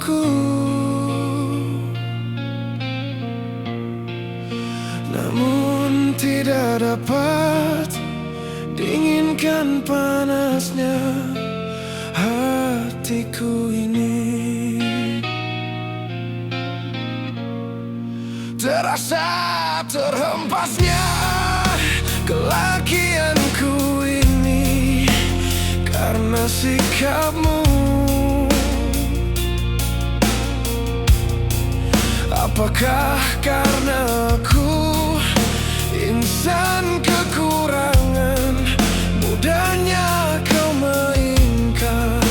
untukku, namun tidak dapat dinginkan panasnya hatiku ini. Terasa terhempasnya kelakianku ini karena sikapmu. Apakah karena aku insan kekurangan, mudahnya kau mainkan?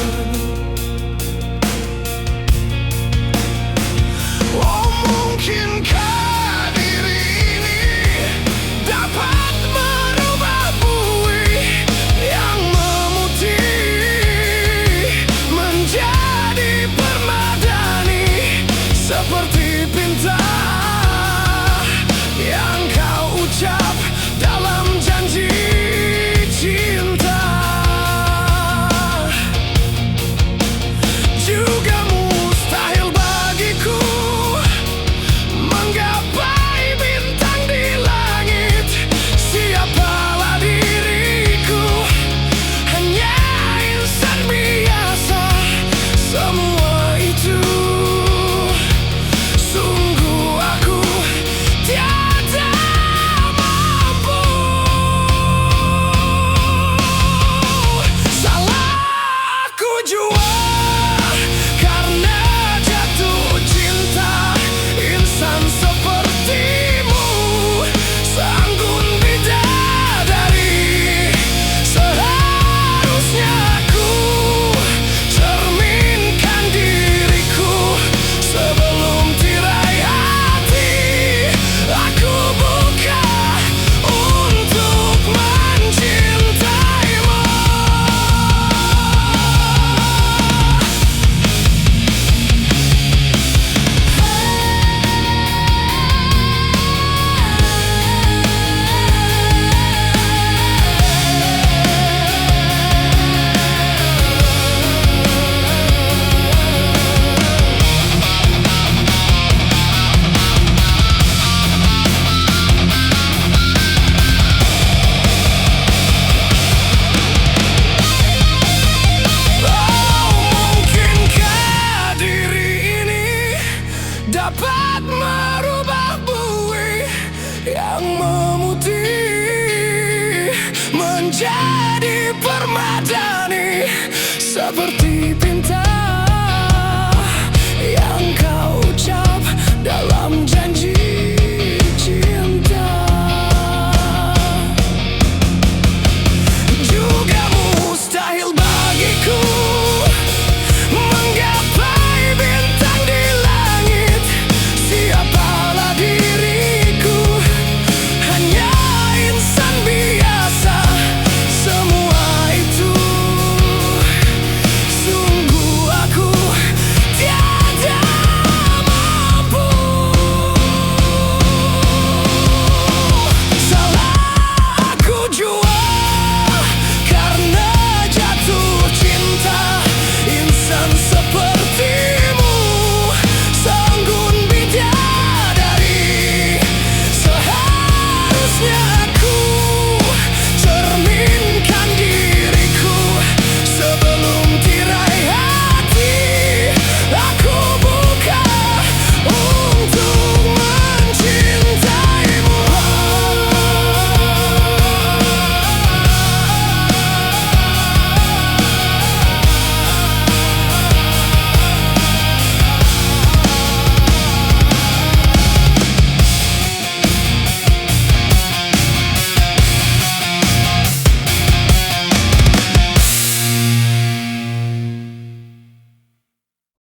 Oh, mungkinkah diri ini dapat merubah bui yang memutih menjadi permadani, seperti pinta yang kau ucap dalam janji cinta. Juga mustahil bagiku menggapai bintang di langit. Siapalah diriku, hanya insan biasa. Semua itu sungguh aku tiada mampu. Salahku jua karena jatuh cinta insan sepertimu. Seanggun bidadari, seharusnya aku cerminkan diriku sebelum tirai hati aku buka untuk mencintaimu. Mungkinkah diri ini dapat merubah bui yang memutih menjadi permadani, seperti